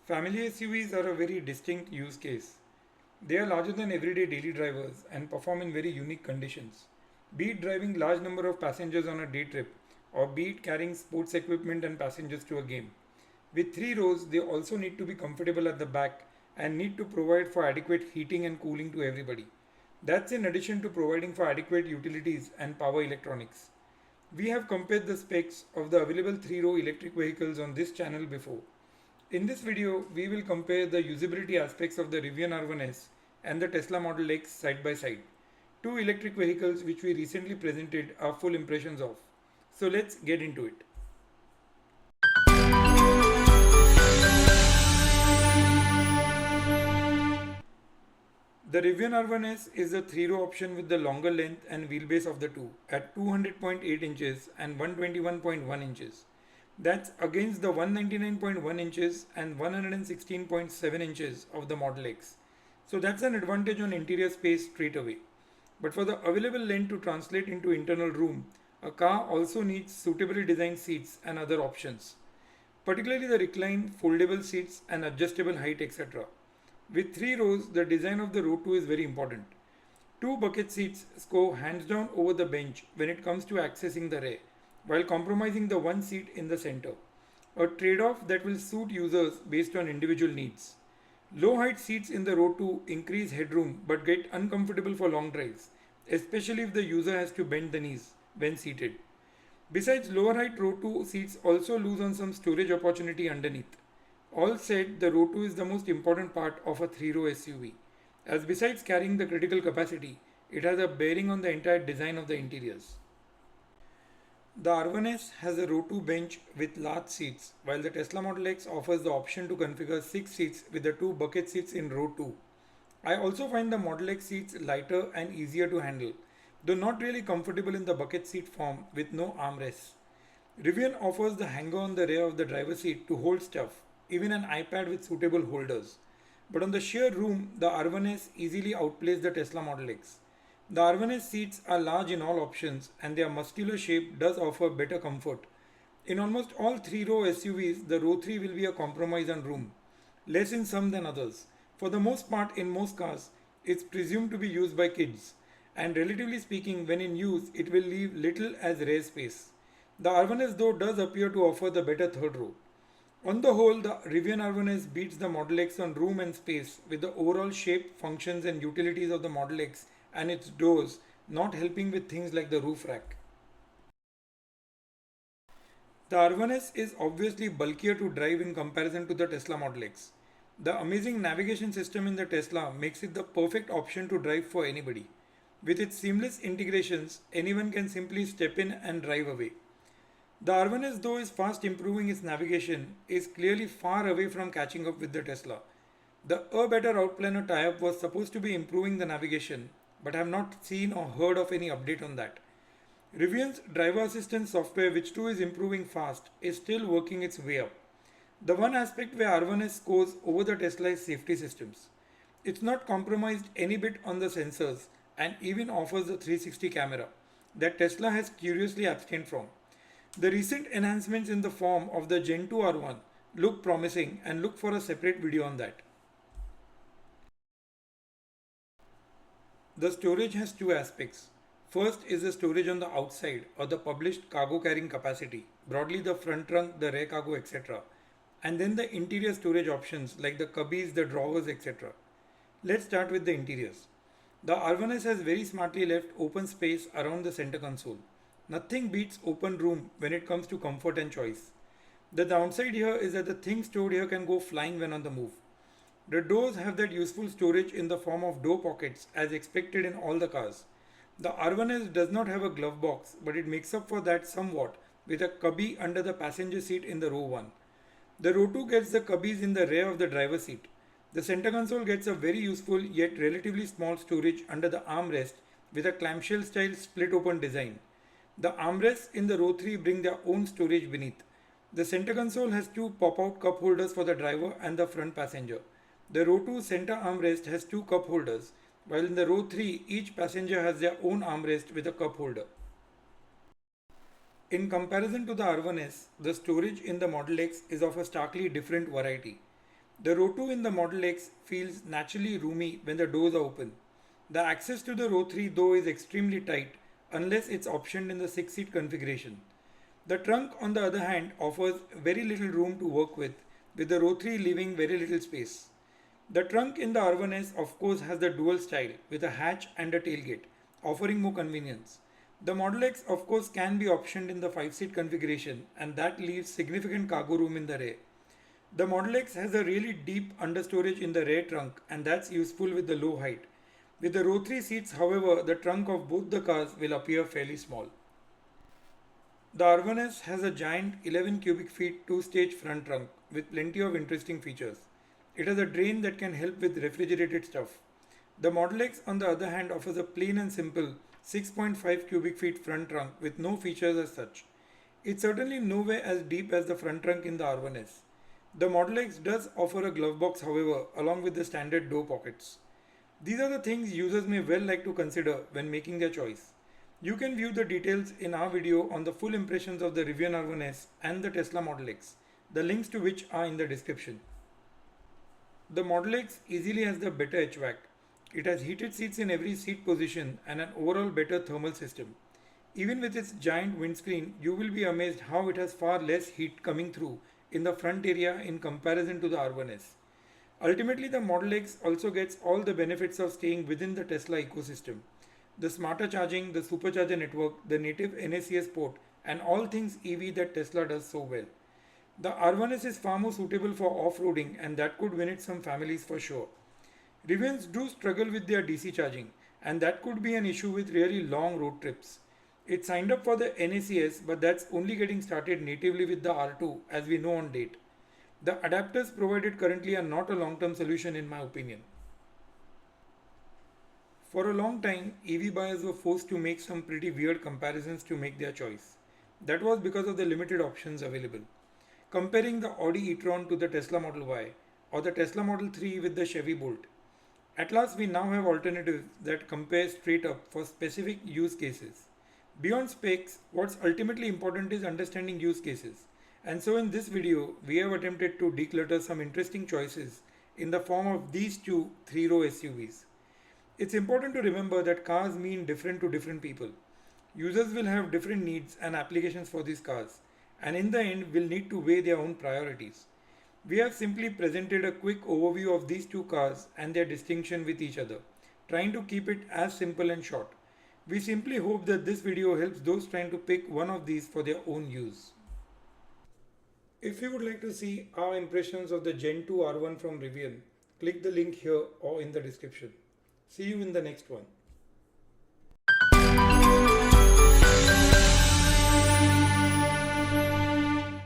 Family SUVs are a very distinct use case. They are larger than everyday daily drivers and perform in very unique conditions. Be it driving large number of passengers on a day trip or be it carrying sports equipment and passengers to a game. With three rows, they also need to be comfortable at the back and need to provide for adequate heating and cooling to everybody. That's in addition to providing for adequate utilities and power electronics. We have compared the specs of the available three-row electric vehicles on this channel before. In this video, we will compare the usability aspects of the Rivian R1S and the Tesla Model X side by side. Two electric vehicles which we recently presented our full impressions of. So let's get into it. The Rivian R1S is a three-row option with the longer length and wheelbase of the two at 200.8 inches and 121.1 inches. That's against the 199.1 inches and 116.7 inches of the Model X. So that's an advantage on interior space straight away. But for the available length to translate into internal room, a car also needs suitably designed seats and other options, particularly the recline, foldable seats and adjustable height, etc. With three rows, the design of the row 2 is very important. Two bucket seats go hands down over the bench when it comes to accessing the rear, while compromising the one seat in the center. A trade-off that will suit users based on individual needs. Low height seats in the row 2 increase headroom but get uncomfortable for long drives, especially if the user has to bend the knees when seated. Besides, lower height row 2 seats also lose on some storage opportunity underneath. All said, the row 2 is the most important part of a three-row SUV, as besides carrying the critical capacity, it has a bearing on the entire design of the interiors. The R1S has a row 2 bench with large seats, while the Tesla Model X offers the option to configure 6 seats with the two bucket seats in row 2. I also find the Model X seats lighter and easier to handle, though not really comfortable in the bucket seat form with no armrests. Rivian offers the hanger on the rear of the driver's seat to hold stuff, even an iPad with suitable holders. But on the sheer room, the R1S easily outplays the Tesla Model X. The R1S seats are large in all options and their muscular shape does offer better comfort. In almost all three-row SUVs, the row 3 will be a compromise on room, less in some than others. For the most part, in most cars, it's presumed to be used by kids, and relatively speaking, when in use, it will leave little as rear space. The R1S though does appear to offer the better third row. On the whole, the Rivian R1S beats the Model X on room and space, with the overall shape, functions and utilities of the Model X and its doors not helping with things like the roof rack. The R1S is obviously bulkier to drive in comparison to the Tesla Model X. The amazing navigation system in the Tesla makes it the perfect option to drive for anybody. With its seamless integrations, anyone can simply step in and drive away. The R1S, though is fast improving its navigation, is clearly far away from catching up with the Tesla. The A Better Outplanner tie-up was supposed to be improving the navigation, but I have not seen or heard of any update on that. Rivian's driver assistance software, which too is improving fast, is still working its way up. The one aspect where R1S scores over the Tesla is safety systems. It's not compromised any bit on the sensors and even offers the 360 camera that Tesla has curiously abstained from. The recent enhancements in the form of the Gen 2 R1 look promising and look for a separate video on that. The storage has two aspects. First is the storage on the outside or the published cargo carrying capacity, broadly the front trunk, the rear cargo, etc. And then the interior storage options like the cubbies, the drawers, etc. Let's start with the interiors. The R1S has very smartly left open space around the center console. Nothing beats open room when it comes to comfort and choice. The downside here is that the things stored here can go flying when on the move. The doors have that useful storage in the form of door pockets as expected in all the cars. The R1S does not have a glove box, but it makes up for that somewhat with a cubby under the passenger seat in the row 1. The row 2 gets the cubbies in the rear of the driver's seat. The center console gets a very useful yet relatively small storage under the armrest with a clamshell style split open design. The armrests in the row 3 bring their own storage beneath. The center console has two pop-out cup holders for the driver and the front passenger. The row 2 center armrest has two cup holders, while in the row 3 each passenger has their own armrest with a cup holder. In comparison to the R1S, the storage in the Model X is of a starkly different variety. The row 2 in the Model X feels naturally roomy when the doors are open. The access to the row 3 though is extremely tight unless it's optioned in the 6-seat configuration. The trunk on the other hand offers very little room to work with the row 3 leaving very little space. The trunk in the R1S of course has the dual style with a hatch and a tailgate, offering more convenience. The Model X of course can be optioned in the 5-seat configuration and that leaves significant cargo room in the rear. The Model X has a really deep understorage in the rear trunk and that's useful with the low height. With the row 3 seats however, the trunk of both the cars will appear fairly small. The R1S has a giant 11 cubic feet 2-stage front trunk with plenty of interesting features. It has a drain that can help with refrigerated stuff. The Model X on the other hand offers a plain and simple 6.5 cubic feet front trunk with no features as such. It's certainly nowhere as deep as the front trunk in the R1S. The Model X does offer a glove box however along with the standard door pockets. These are the things users may well like to consider when making their choice. You can view the details in our video on the full impressions of the Rivian R1S and the Tesla Model X, the links to which are in the description. The Model X easily has the better HVAC. It has heated seats in every seat position and an overall better thermal system. Even with its giant windscreen, you will be amazed how it has far less heat coming through in the front area in comparison to the R1S. Ultimately, the Model X also gets all the benefits of staying within the Tesla ecosystem. The smarter charging, the supercharger network, the native NACS port, and all things EV that Tesla does so well. The R1S is far more suitable for off-roading and that could win it some families for sure. Rivians do struggle with their DC charging and that could be an issue with really long road trips. It signed up for the NACS but that's only getting started natively with the R2 as we know on date. The adapters provided currently are not a long-term solution in my opinion. For a long time, EV buyers were forced to make some pretty weird comparisons to make their choice. That was because of the limited options available. Comparing the Audi e-tron to the Tesla Model Y or the Tesla Model 3 with the Chevy Bolt. At last, we now have alternatives that compare straight up for specific use cases. Beyond specs, what's ultimately important is understanding use cases. And so in this video, we have attempted to declutter some interesting choices in the form of these two 3-row SUVs. It's important to remember that cars mean different to different people. Users will have different needs and applications for these cars, and in the end will need to weigh their own priorities. We have simply presented a quick overview of these two cars and their distinction with each other, trying to keep it as simple and short. We simply hope that this video helps those trying to pick one of these for their own use. If you would like to see our impressions of the Gen 2 R1 from Rivian, click the link here or in the description. See you in the next one.